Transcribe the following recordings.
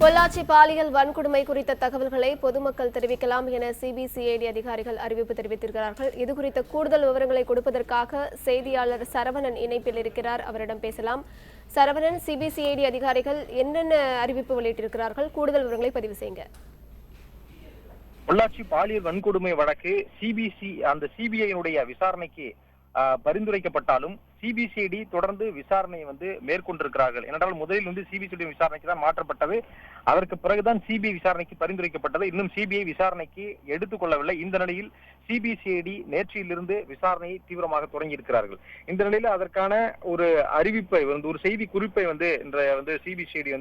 பொள்ளாச்சி பாலியல் வன்கொடுமை குறித்த தகவல்களை பொதுமக்கள் தெரிவிக்கலாம் என சிபிசிஐடி அதிகாரிகள் அறிவிப்பு தெரிவித்திருக்கிறார்கள். இதுகுறித்த கூடுதல் விவரங்களை கொடுப்பதற்காக செய்தியாளர் சரவணன் இணைப்பில் இருக்கிறார். அவரிடம் பேசலாம். சரவணன், சிபிசிஐடி அதிகாரிகள் என்னென்ன அறிவிப்பு வெளியிட்டிருக்கிறார்கள்? கூடுதல் விவரங்களை பதிவு செய்யுங்க. பொள்ளாச்சி பாலியல் வன்கொடுமை வழக்கு சிபிஐ விசாரணைக்கு பரிந்துரைக்கப்பட்டாலும் சிபிசிஐடி தொடர்ந்து விசாரணை மேற்கொண்டிருக்கிறார்கள். ஏனென்றால் முதலில் சிபிசிஐடி விசாரணைக்கு தான் மாற்றப்பட்டது. அதற்கு பிறகுதான் சிபிஐ விசாரணைக்கு பரிந்துரைக்கப்பட்டது. இன்னும் சிபிஐ விசாரணைக்கு எடுத்துக்கொள்ளவில்லை. இந்த நிலையில் சிபிசிஐடி நேற்றிலிருந்து விசாரணையை தீவிரமாக தொடங்கி இருக்கிறார்கள். இந்த நிலையில் அதற்கான ஒரு அறிவிப்பை ஒரு செய்தி குறிப்பை இன்றைய சிபிசிஐடி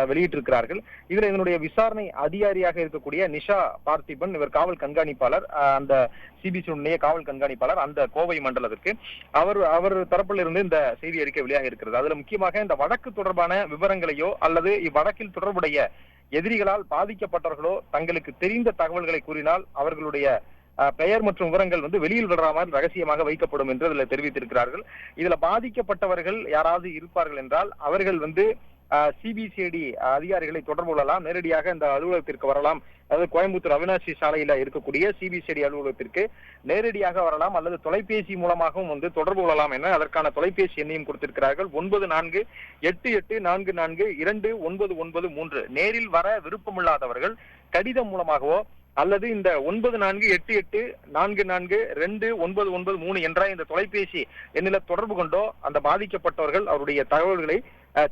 வெளியிட்டிருக்கிறார்கள். இதுல இதனுடைய விசாரணை அதிகாரியாக இருக்கக்கூடிய நிஷா பார்த்திபன், இவர் காவல் கண்காணிப்பாளர், அந்த சிபிசிஐடி காவல் கண்காணிப்பாளர் அந்த கோவை மண்டலத்திற்கு அவர் தரப்பில் இருந்து இந்த செய்தி அறிக்கை வெளியாக இருக்கிறது. அதுல முக்கியமாக இந்த வழக்கு தொடர்பான விவரங்களையோ அல்லது இவ்வழக்கில் தொடர்புடைய எதிரிகளால் பாதிக்கப்பட்டவர்களோ தங்களுக்கு தெரிந்த தகவல்களை கூறினால் அவர்களுடைய பெயர் மற்றும் விவரங்கள் வெளியில் விடாமல் ரகசியமாக வைக்கப்படும் என்று இதுல தெரிவித்திருக்கிறார்கள். இதுல பாதிக்கப்பட்டவர்கள் யாராவது இருப்பார்கள் என்றால் அவர்கள் சிபிசிஐடி அதிகாரிகளை தொடர்பு கொள்ளலாம். நேரடியாக இந்த அலுவலகத்திற்கு வரலாம். அதாவது கோயம்புத்தூர் அவினாசி சாலையில இருக்கக்கூடிய சிபிசிஐடி அலுவலகத்திற்கு நேரடியாக வரலாம் அல்லது தொலைபேசி மூலமாகவும் தொடர்பு கொள்ளலாம் என அதற்கான தொலைபேசி எண்ணையும் கொடுத்திருக்கிறார்கள். 9488442993. நேரில் வர விருப்பமில்லாதவர்கள் கடிதம் மூலமாகவோ அல்லது இந்த 9488442993 என்ற இந்த தொலைபேசி எண்ணில தொடர்பு கொண்டோ அந்த பாதிக்கப்பட்டவர்கள் அவருடைய தகவல்களை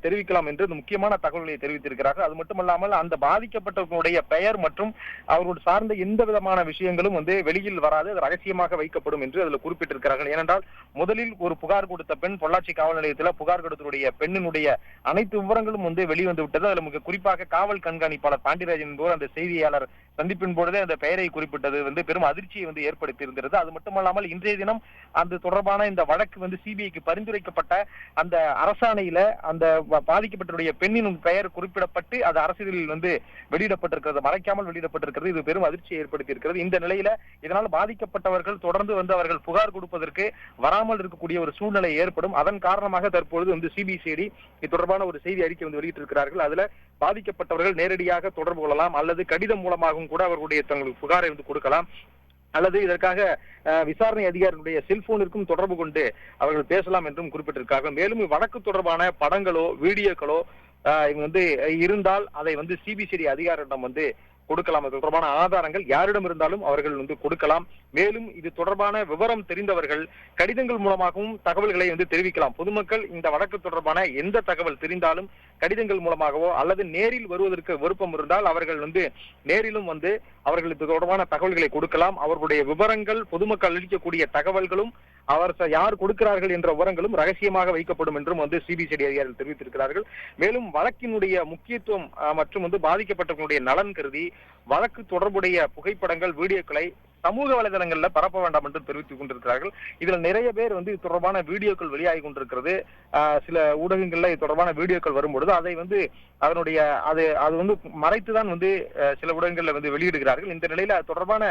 தெரிவிக்கலாம் என்று முக்கியமான தகவல்களை தெரிவித்திருக்கிறார்கள். அது மட்டுமல்லாமல் அந்த பாதிக்கப்பட்டவர்களுடைய பெயர் மற்றும் அவர்கள் சார்ந்த எந்த விதமான விஷயங்களும் வெளியில் வராது, அது ரகசியமாக வைக்கப்படும் என்று அதில் குறிப்பிட்டிருக்கிறார்கள். ஏனென்றால் முதலில் ஒரு புகார் கொடுத்த பெண் பொள்ளாச்சி காவல் நிலையத்தில் புகார் கொடுத்தருடைய பெண்ணினுடைய அனைத்து விவரங்களும் வெளிவந்து விட்டது. அதில் மிக குறிப்பாக காவல் கண்காணிப்பாளர் பாண்டியராஜன் என்பவர் அந்த செய்தியாளர் சந்திப்பின் பொழுதே அந்த பெயரை குறிப்பிட்டது பெரும் அதிர்ச்சியை ஏற்படுத்தி இருந்தது. அது மட்டுமல்லாமல் இன்றைய தினம் அது தொடர்பான இந்த வழக்கு சிபிஐக்கு பரிந்துரைக்கப்பட்ட அந்த அரசாணையில அந்த பாதிக்கப்பட்டவருடைய பெண்ணின் பெயர் குறிப்பிடப்பட்டு அது அரசியலில் வெளியிடப்பட்டிருக்கிறது, மறைக்காமல் வெளியிடப்பட்டிருக்கிறது. இது பெரும் அதிர்ச்சியை ஏற்படுத்தி இருக்கிறது. இந்த நிலையில இதனால் பாதிக்கப்பட்டவர்கள் தொடர்ந்து அவர்கள் புகார் கொடுப்பதற்கு வராமல் இருக்கக்கூடிய ஒரு சூழ்நிலை ஏற்படும். அதன் காரணமாக தற்பொழுது சிபிசிஐடி இது தொடர்பான ஒரு செய்தி அறிக்கை வெளியிட்டிருக்கிறார்கள். அதுல பாதிக்கப்பட்டவர்கள் நேரடியாக தொடர்பு கொள்ளலாம் அல்லது கடிதம் மூலமாகவும் கூட அவர்களுடைய தங்களுக்கு புகாரை கொடுக்கலாம் அல்லது இதற்காக விசாரணை அதிகாரிகளுடைய செல்போனிற்கும் தொடர்பு கொண்டு அவர்கள் பேசலாம் என்றும் குறிப்பிட்டிருக்கார்கள். மேலும் வழக்கு தொடர்பான படங்களோ வீடியோக்களோ இருந்தால் அதை சிபிசிஐடி அதிகாரியிடம் கொடுக்கலாம். அது தொடர்பான ஆதாரங்கள் யாரிடம் இருந்தாலும் அவர்கள் கொடுக்கலாம். மேலும் இது தொடர்பான விவரம் தெரிந்தவர்கள் கடிதங்கள் மூலமாகவும் தகவல்களை தெரிவிக்கலாம். பொதுமக்கள் இந்த வழக்கு தொடர்பான எந்த தகவல் தெரிந்தாலும் கடிதங்கள் மூலமாகவோ அல்லது நேரில் வருவதற்கு விருப்பம் இருந்தால் அவர்கள் நேரிலும் அவர்களுக்கு தொடர்பான தகவல்களை கொடுக்கலாம். அவர்களுடைய விவரங்கள் பொதுமக்கள் அளிக்கக்கூடிய தகவல்களும் அவர் யார் கொடுக்கிறார்கள் என்ற விவரங்களும் ரகசியமாக வைக்கப்படும் என்றும் சிபிசிஐடி அதிகாரிகள் தெரிவித்திருக்கிறார்கள். மேலும் வழக்கினுடைய முக்கியத்துவம் மற்றும் பாதிக்கப்பட்டவர்களுடைய நலன் கருதி வழக்கு தொடர்புடைய புகைப்படங்கள் வீடியோக்களை சமூக வலைதளங்கள்ல பரப்ப வேண்டாம் என்று தெரிவித்துக் கொண்டிருக்கிறார்கள். இதுல நிறைய பேர் இது தொடர்பான வீடியோக்கள் வெளியாகி கொண்டிருக்கிறது. சில ஊடகங்கள்ல இது தொடர்பான வீடியோக்கள் வரும்பொழுது அதை அதனுடைய அது மறைத்துதான் சில ஊடகங்கள்ல வெளியிடுகிறார்கள். இந்த நிலையில அது தொடர்பான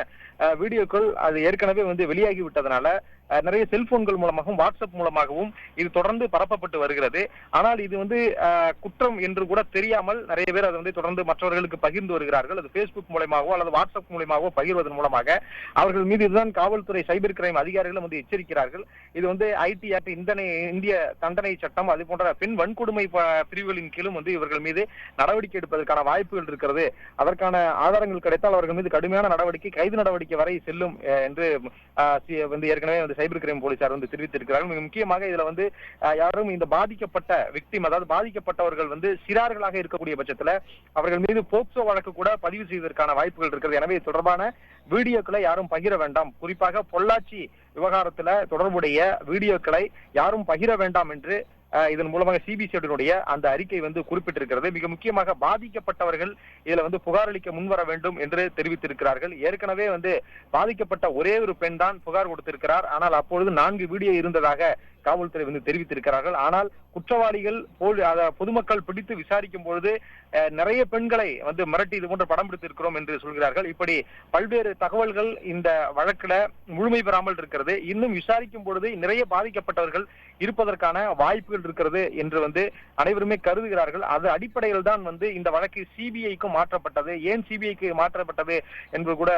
வீடியோக்கள் அது ஏற்கனவே வெளியாகி விட்டதனால நிறைய செல்போன்கள் மூலமாகவும் வாட்ஸ்அப் மூலமாகவும் இது தொடர்ந்து பரப்பப்பட்டு வருகிறது. ஆனால் இது குற்றம் என்று கூட தெரியாமல் நிறைய பேர் அதை தொடர்ந்து மற்றவர்களுக்கு பகிர்ந்து வருகிறார்கள். அது பேஸ்புக் மூலமாகவோ அல்லது வாட்ஸ்அப் மூலமாகவோ பகிர்வதன் மூலமாக அவர்கள் மீது இதுதான் காவல்துறை சைபர் கிரைம் அதிகாரிகளும் எச்சரிக்கிறார்கள். இது ஐடி ஆக்ட், இந்திய தண்டனை சட்டம், அது போன்ற பெண் வன்கொடுமை பிரிவுகளின் கீழும் இவர்கள் மீது நடவடிக்கை எடுப்பதற்கான வாய்ப்புகள் இருக்கிறது. அதற்கான ஆதாரங்கள் கிடைத்தால் அவர்கள் மீது கடுமையான நடவடிக்கை, கைது நடவடிக்கை வரை செல்லும் என்று ஏற்கனவே சைபர் கிரைம் போலீசார் தெரிவித்திருக்கிறார்கள். மிக முக்கியமாக இதுல யாரும் இந்த பாதிக்கப்பட்ட விக்டிம், அதாவது பாதிக்கப்பட்டவர்கள் சிறார்களாக இருக்கக்கூடிய பட்சத்துல அவர்கள் மீது போக்சோ வழக்கு கூட பதிவு செய்வதற்கான வாய்ப்புகள் இருக்கிறது. எனவே தொடர்பான வீடியோக்களை யாரும் பகிர வேண்டாம், குறிப்பாக பொள்ளாச்சி விவகாரத்துல தொடர்புடைய வீடியோக்களை யாரும் பகிர வேண்டாம் என்று இதன் மூலமாக சிபிசிஐடியினுடைய அந்த அறிக்கை குறிப்பிட்டிருக்கிறது. மிக முக்கியமாக பாதிக்கப்பட்டவர்கள் இதுல புகார் அளிக்க முன்வர வேண்டும் என்று தெரிவித்திருக்கிறார்கள். ஏற்கனவே பாதிக்கப்பட்ட ஒரே ஒரு பெண் தான் புகார் கொடுத்திருக்கிறார். ஆனால் அப்பொழுது 4 வீடியோ இருந்ததாக காவல்துறை வந்து தெரிவித்திருக்கிறார்கள். ஆனால் குற்றவாளிகள் பொதுமக்கள் பிடித்து விசாரிக்கும் பொழுது நிறைய பெண்களை வந்து மிரட்டி இது போன்ற படம் பிடித்திருக்கிறோம் என்று சொல்கிறார்கள். இப்படி பல்வேறு தகவல்கள் இந்த வழக்குல முழுமை பெறாமல் இருக்கிறது. இன்னும் விசாரிக்கும் பொழுது நிறைய பாதிக்கப்பட்டவர்கள் இருப்பதற்கான வாய்ப்புகள் இருக்கிறது என்று வந்து அனைவருமே கருதுகிறார்கள். அது அடிப்படையில் தான் வந்து இந்த வழக்கு சிபிஐக்கும் மாற்றப்பட்டது. ஏன் சிபிஐக்கு மாற்றப்பட்டது என்பது கூட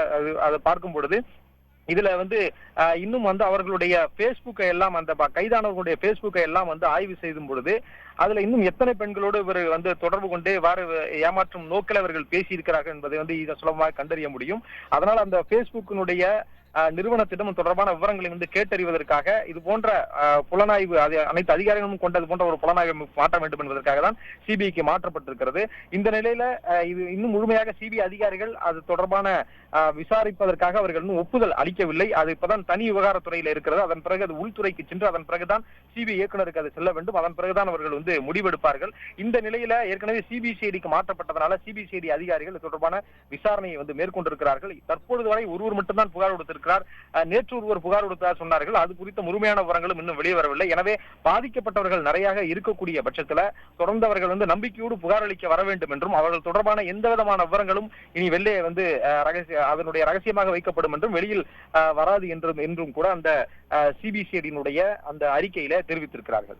அதை பார்க்கும் பொழுது இதுல வந்து இன்னும் வந்து அவர்களுடைய பேஸ்புக்கை எல்லாம் அந்த கைதானவர்களுடைய பேஸ்புக்கை எல்லாம் வந்து ஆய்வு செய்யும் பொழுது அதுல இன்னும் எத்தனை பெண்களோடு இவர் வந்து தொடர்பு கொண்டு ஏமாற்றும் நோக்கில் அவர்கள் பேசியிருக்கிறார்கள் என்பதை வந்து இதை சுலபமாக கண்டறிய முடியும். அதனால் அந்த பேஸ்புக்கினுடைய நிறுவனத்திடம் தொடர்பான விவரங்களை வந்து கேட்டறிவதற்காக இது போன்ற புலனாய்வு அனைத்து அதிகாரிகளும் கொண்டது போன்ற ஒரு புலனாய்வு மாற்ற வேண்டும் என்பதற்காக தான் சிபிஐக்கு மாற்றப்பட்டிருக்கிறது. இந்த நிலையில இது இன்னும் முழுமையாக சிபிஐ அதிகாரிகள் அது தொடர்பான விசாரிப்பதற்காக அவர்கள் இன்னும் ஒப்புதல் அளிக்கவில்லை. அது இப்பதான் தனி விவகாரத்துறையில இருக்கிறது. அதன் பிறகு அது உள்துறைக்கு சென்று அதன் பிறகுதான் சிபிஐ இயக்குநருக்கு அது செல்ல வேண்டும். அதன் பிறகுதான் அவர்கள் வந்து முடிவெடுப்பார்கள். இந்த நிலையில ஏற்கனவே சிபிசிஐடிக்கு மாற்றப்பட்டதனால சிபிசிஐடி அதிகாரிகள் தொடர்பான விசாரணையை வந்து மேற்கொண்டிருக்கிறார்கள். தற்பொழுது வரை ஒருவர் மட்டும்தான் புகார் கொடுத்திருக்கிறார். நேற்று ஒருவர் புகார் கொடுத்தார் சொன்னார்கள். அது குறித்த முழுமையான விவரங்களும் இன்னும் வெளியே வரவில்லை. எனவே பாதிக்கப்பட்டவர்கள் நிறைய இருக்கக்கூடிய பட்சத்துல தொடர்ந்து அவர்கள் வந்து நம்பிக்கையோடு புகார் அளிக்க வர வேண்டும் என்றும் அவர்கள் தொடர்பான எந்த விதமான விவரங்களும் இனி வெளியே வந்து அதனுடைய ரகசியமாக வைக்கப்படும் என்றும் வெளியில் வராது என்றும் கூட அந்த சிபிசிஐடியினுடைய அந்த அறிக்கையில தெரிவித்திருக்கிறார்கள்.